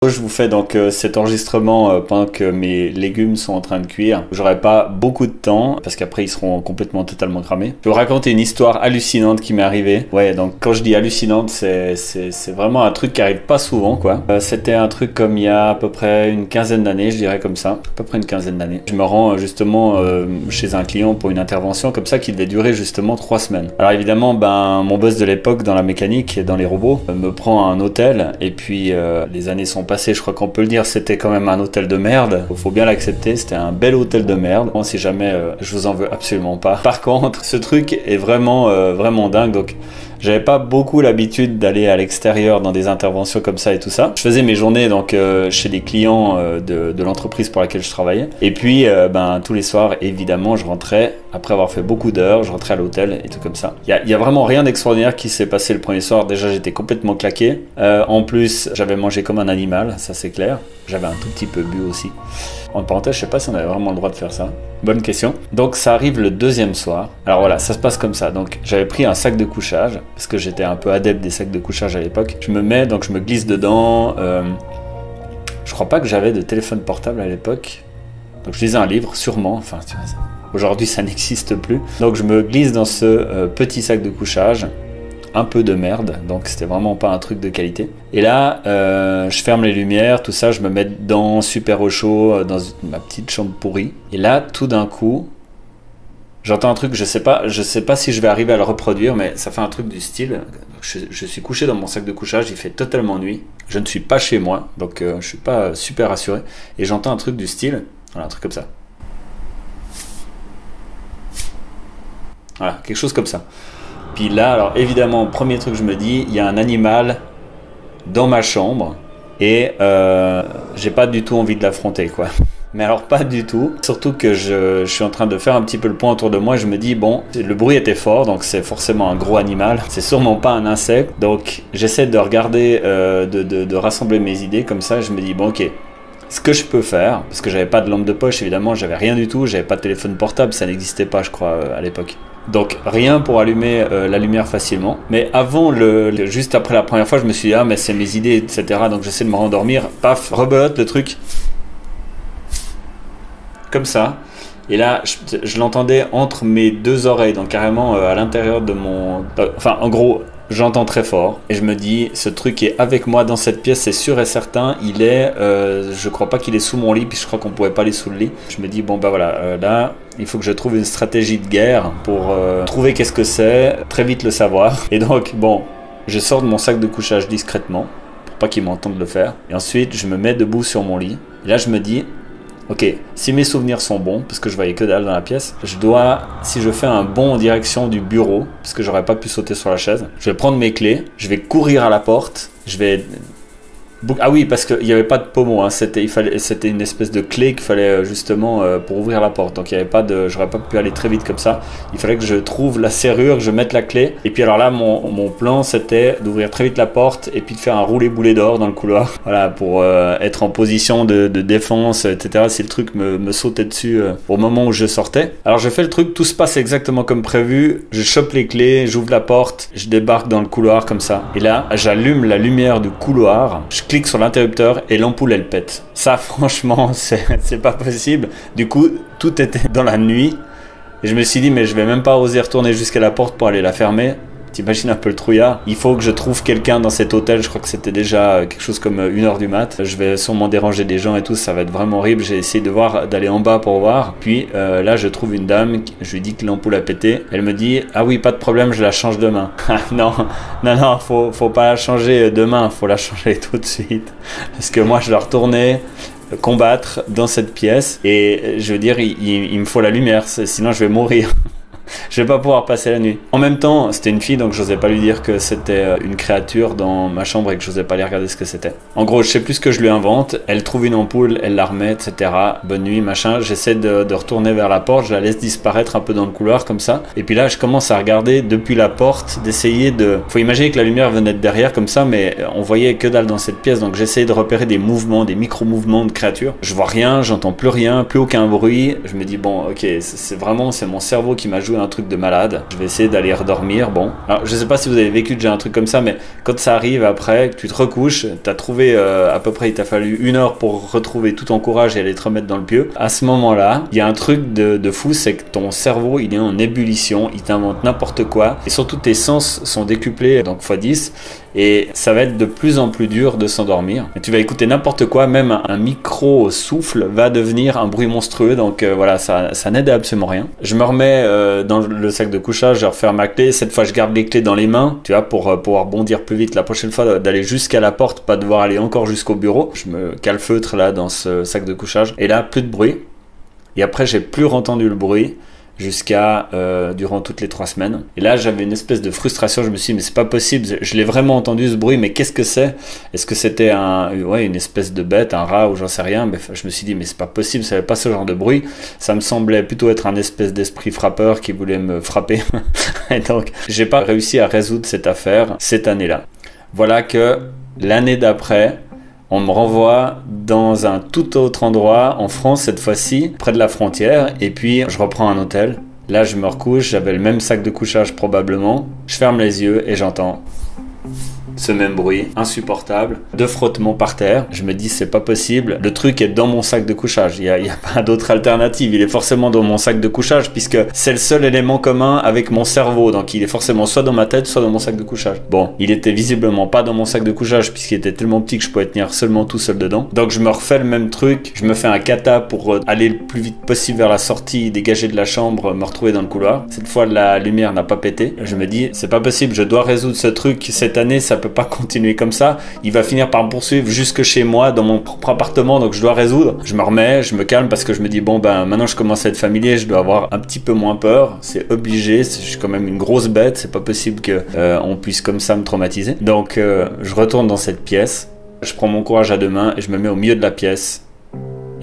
Je vous fais donc cet enregistrement pendant que mes légumes sont en train de cuire. J'aurai pas beaucoup de temps parce qu'après ils seront complètement totalement cramés. Je vais vous raconter une histoire hallucinante qui m'est arrivée. Ouais, donc quand je dis hallucinante, c'est vraiment un truc qui arrive pas souvent quoi. C'était un truc comme il y a à peu près une quinzaine d'années, je dirais comme ça. À peu près une quinzaine d'années. Je me rends justement chez un client pour une intervention comme ça qui devait durer justement 3 semaines. Alors évidemment, mon boss de l'époque dans la mécanique et dans les robots me prend à un hôtel et puis les années sont passées, je crois qu'on peut le dire, c'était quand même un hôtel de merde. Faut bien l'accepter, c'était un bel hôtel de merde. Bon, si jamais, je vous en veux absolument pas. Par contre, ce truc est vraiment, vraiment dingue. Donc, j'avais pas beaucoup l'habitude d'aller à l'extérieur dans des interventions comme ça et tout ça. Je faisais mes journées donc chez les clients de l'entreprise pour laquelle je travaillais. Et puis, tous les soirs, évidemment, je rentrais après avoir fait beaucoup d'heures. Je rentrais à l'hôtel et tout comme ça. Il y a vraiment rien d'extraordinaire qui s'est passé le premier soir. Déjà, j'étais complètement claqué. En plus, j'avais mangé comme un animal, ça c'est clair. J'avais un tout petit peu bu aussi. En parenthèse, je sais pas si on avait vraiment le droit de faire ça. Bonne question. Donc ça arrive le deuxième soir. Alors voilà, ça se passe comme ça. Donc j'avais pris un sac de couchage parce que j'étais un peu adepte des sacs de couchage à l'époque. Je me glisse dedans. Je crois pas que j'avais de téléphone portable à l'époque. Donc je lisais un livre, sûrement. Enfin, aujourd'hui ça n'existe plus. Donc je me glisse dans ce petit sac de couchage. Un peu de merde, donc c'était vraiment pas un truc de qualité. Et là, je ferme les lumières, tout ça, je me mets dedans, super au chaud, dans ma petite chambre pourrie. Et là, tout d'un coup, j'entends un truc, je sais pas si je vais arriver à le reproduire, mais ça fait un truc du style. Je suis couché dans mon sac de couchage, il fait totalement nuit. Je ne suis pas chez moi, donc je suis pas super rassuré. Et j'entends un truc du style, voilà, un truc comme ça. Voilà, quelque chose comme ça. Puis là, alors évidemment, premier truc que je me dis, il y a un animal dans ma chambre et j'ai pas du tout envie de l'affronter quoi. Mais alors pas du tout, surtout que je suis en train de faire un petit peu le point autour de moi et je me dis bon, le bruit était fort donc c'est forcément un gros animal, c'est sûrement pas un insecte. Donc j'essaie de regarder, de rassembler mes idées comme ça et je me dis bon ok. Ce que je peux faire, parce que j'avais pas de lampe de poche évidemment, j'avais rien du tout, j'avais pas de téléphone portable, ça n'existait pas je crois à l'époque. Donc rien pour allumer la lumière facilement. Mais avant, juste après la première fois, je me suis dit ah mais c'est mes idées etc. Donc j'essaie de me rendormir, paf, rebelote le truc. Comme ça. Et là, je l'entendais entre mes deux oreilles, donc carrément à l'intérieur de mon... Enfin en gros... J'entends très fort et je me dis ce truc est avec moi dans cette pièce, c'est sûr et certain. Il est, je crois pas qu'il est sous mon lit, puis je crois qu'on pouvait pas aller sous le lit. Je me dis bon voilà, là il faut que je trouve une stratégie de guerre pour trouver qu'est-ce que c'est, très vite le savoir. Et donc bon, je sors de mon sac de couchage discrètement pour pas qu'il m'entende le faire. Et ensuite je me mets debout sur mon lit. Et là je me dis ok, si mes souvenirs sont bons, parce que je voyais que dalle dans la pièce, si je fais un bond en direction du bureau, parce que j'aurais pas pu sauter sur la chaise, je vais prendre mes clés, je vais courir à la porte, ah oui, parce qu'il n'y avait pas de pommeau, hein. C'était une espèce de clé qu'il fallait justement pour ouvrir la porte. Donc il y avait pas j'aurais pas pu aller très vite comme ça. Il fallait que je trouve la serrure, que je mette la clé. Et puis alors là, mon plan c'était d'ouvrir très vite la porte et puis de faire un roulé-boulet d'or dans le couloir. Voilà, pour être en position de défense, etc. Si le truc me sautait dessus au moment où je sortais. Alors je fais le truc, tout se passe exactement comme prévu. Je chope les clés, j'ouvre la porte, je débarque dans le couloir comme ça. Et là, j'allume la lumière du couloir. Je clique sur l'interrupteur et l'ampoule elle pète. Ça franchement c'est pas possible. Du coup tout était dans la nuit et je me suis dit mais je vais même pas oser retourner jusqu'à la porte pour aller la fermer. T'imagines un peu le trouillard. Il faut que je trouve quelqu'un dans cet hôtel. Je crois que c'était déjà quelque chose comme 1h du mat. Je vais sûrement déranger des gens et tout. Ça va être vraiment horrible. J'ai essayé d'aller en bas pour voir. Puis là, je trouve une dame. Je lui dis que l'ampoule a pété. Elle me dit ah oui, pas de problème, je la change demain. non, faut pas la changer demain. Faut la changer tout de suite. Parce que moi, je dois retourner combattre dans cette pièce. Et je veux dire, il me faut la lumière. Sinon, je vais mourir. Je vais pas pouvoir passer la nuit. En même temps, c'était une fille, donc j'osais pas lui dire que c'était une créature dans ma chambre et que j'osais pas aller regarder ce que c'était. En gros, je sais plus ce que je lui invente. Elle trouve une ampoule, elle la remet, etc. Bonne nuit, machin. J'essaie de retourner vers la porte, je la laisse disparaître un peu dans le couloir comme ça. Et puis là, je commence à regarder depuis la porte, d'essayer de... Faut imaginer que la lumière venait de derrière comme ça, mais on voyait que dalle dans cette pièce, donc j'essayais de repérer des mouvements, des micro-mouvements de créatures. Je vois rien, j'entends plus rien, plus aucun bruit. Je me dis bon, ok, c'est mon cerveau qui m'a joué joué un truc de malade. Je vais essayer d'aller redormir. Bon, alors je sais pas si vous avez vécu déjà un truc comme ça, mais quand ça arrive après, que tu te recouches, t'as trouvé à peu près, il t'a fallu 1 heure pour retrouver tout ton courage et aller te remettre dans le pieu. À ce moment-là, il y a un truc de fou, c'est que ton cerveau, il est en ébullition, il t'invente n'importe quoi, et surtout tes sens sont décuplés, donc x10, et ça va être de plus en plus dur de s'endormir. Et tu vas écouter n'importe quoi, même un micro souffle va devenir un bruit monstrueux, donc voilà, ça n'aide à absolument rien. Je me remets dans le sac de couchage, je referme ma clé, cette fois je garde les clés dans les mains, tu vois, pour pouvoir bondir plus vite la prochaine fois, d'aller jusqu'à la porte, pas devoir aller encore jusqu'au bureau. Je me calfeutre là dans ce sac de couchage, et là, plus de bruit. Et après, j'ai plus entendu le bruit jusqu'à durant toutes les 3 semaines. Et là, j'avais une espèce de frustration. Je me suis dit, mais c'est pas possible. Je l'ai vraiment entendu ce bruit, mais qu'est-ce que c'est? Est-ce que c'était une espèce de bête, un rat ou j'en sais rien? Mais je me suis dit, mais c'est pas possible, ça n'avait pas ce genre de bruit. Ça me semblait plutôt être un espèce d'esprit frappeur qui voulait me frapper. Et donc, j'ai pas réussi à résoudre cette affaire cette année-là. Voilà que l'année d'après, on me renvoie dans un tout autre endroit, en France cette fois-ci, près de la frontière, et puis je reprends un hôtel. Là, je me recouche, j'avais le même sac de couchage probablement. Je ferme les yeux et j'entends ce même bruit insupportable de frottement par terre. Je me dis c'est pas possible, le truc est dans mon sac de couchage, il y a pas d'autre alternative, il est forcément dans mon sac de couchage puisque c'est le seul élément commun avec mon cerveau, donc il est forcément soit dans ma tête soit dans mon sac de couchage. Bon, il était visiblement pas dans mon sac de couchage puisqu'il était tellement petit que je pouvais tenir seulement tout seul dedans, donc je me refais le même truc, je me fais un kata pour aller le plus vite possible vers la sortie, dégager de la chambre, me retrouver dans le couloir. Cette fois la lumière n'a pas pété, je me dis c'est pas possible, je dois résoudre ce truc cette année, ça peut pas continuer comme ça, il va finir par me poursuivre jusque chez moi dans mon propre appartement, donc je dois résoudre. Je me remets, je me calme parce que je me dis bon ben maintenant je commence à être familier, je dois avoir un petit peu moins peur, c'est obligé, je suis quand même une grosse bête, c'est pas possible que on puisse comme ça me traumatiser. Donc je retourne dans cette pièce, je prends mon courage à 2 mains et je me mets au milieu de la pièce.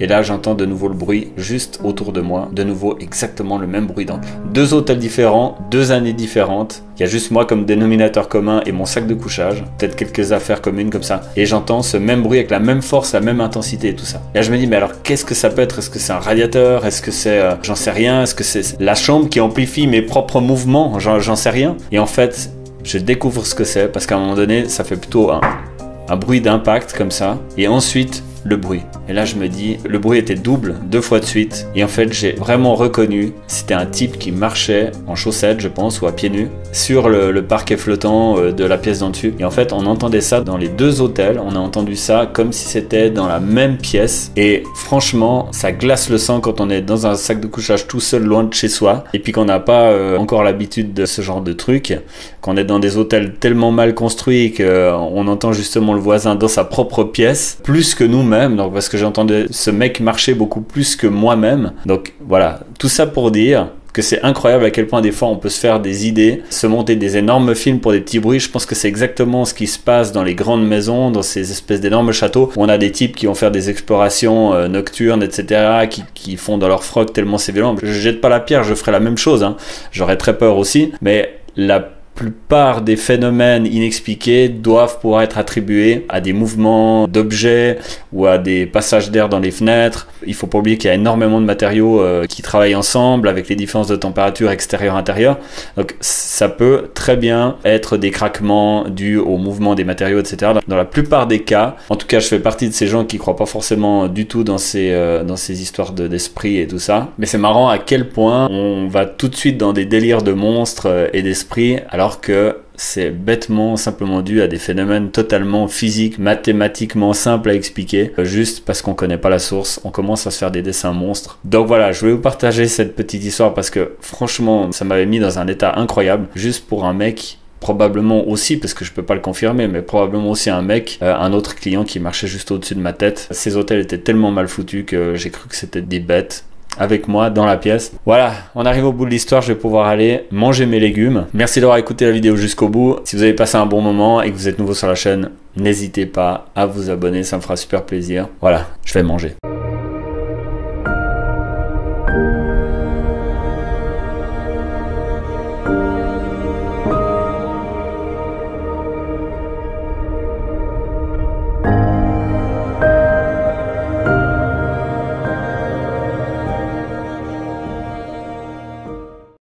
Et là, j'entends de nouveau le bruit juste autour de moi. De nouveau, exactement le même bruit dans 2 hôtels différents, 2 années différentes. Il y a juste moi comme dénominateur commun et mon sac de couchage. Peut-être quelques affaires communes comme ça. Et j'entends ce même bruit avec la même force, la même intensité et tout ça. Et là, je me dis, mais alors, qu'est-ce que ça peut être? Est-ce que c'est un radiateur? Est-ce que c'est... j'en sais rien. Est-ce que c'est la chambre qui amplifie mes propres mouvements? J'en sais rien. Et en fait, je découvre ce que c'est parce qu'à un moment donné, ça fait plutôt un bruit d'impact comme ça. Et ensuite... le bruit. Et là je me dis, le bruit était double 2 fois de suite. Et en fait j'ai vraiment reconnu, c'était un type qui marchait en chaussettes je pense, ou à pieds nus, sur le parquet flottant de la pièce d'en dessus. Et en fait on entendait ça dans les 2 hôtels, on a entendu ça comme si c'était dans la même pièce. Et franchement ça glace le sang quand on est dans un sac de couchage tout seul loin de chez soi. Et puis qu'on n'a pas encore l'habitude de ce genre de truc, qu'on est dans des hôtels tellement mal construits qu'on entend justement le voisin dans sa propre pièce, plus que nous-mêmes. Donc parce que j'entendais ce mec marcher beaucoup plus que moi-même. Donc voilà, tout ça pour dire que c'est incroyable à quel point des fois on peut se faire des idées, se monter des énormes films pour des petits bruits. Je pense que c'est exactement ce qui se passe dans les grandes maisons, dans ces espèces d'énormes châteaux où on a des types qui vont faire des explorations nocturnes, etc., qui font dans leur froc tellement c'est violent. Je jette pas la pierre, je ferais la même chose, hein. J'aurais très peur aussi, mais la plupart des phénomènes inexpliqués doivent pouvoir être attribués à des mouvements d'objets ou à des passages d'air dans les fenêtres. Il faut pas oublier qu'il y a énormément de matériaux qui travaillent ensemble avec les différences de température extérieure-intérieure. Donc ça peut très bien être des craquements dus au mouvement des matériaux, etc. Dans la plupart des cas, en tout cas je fais partie de ces gens qui croient pas forcément du tout dans ces histoires d'esprit et tout ça. Mais c'est marrant à quel point on va tout de suite dans des délires de monstres et d'esprits, alors que c'est bêtement simplement dû à des phénomènes totalement physiques, mathématiquement simples à expliquer, juste parce qu'on connaît pas la source, on commence à se faire des dessins monstres. Donc voilà, je voulais vous partager cette petite histoire parce que franchement, ça m'avait mis dans un état incroyable, juste pour un mec, probablement aussi, parce que je peux pas le confirmer, mais probablement aussi un mec, un autre client qui marchait juste au-dessus de ma tête. Ces hôtels étaient tellement mal foutus que j'ai cru que c'était des bêtes avec moi dans la pièce. Voilà, on arrive au bout de l'histoire, je vais pouvoir aller manger mes légumes. Merci d'avoir écouté la vidéo jusqu'au bout. Si vous avez passé un bon moment et que vous êtes nouveau sur la chaîne, n'hésitez pas à vous abonner, ça me fera super plaisir. Voilà, je vais manger.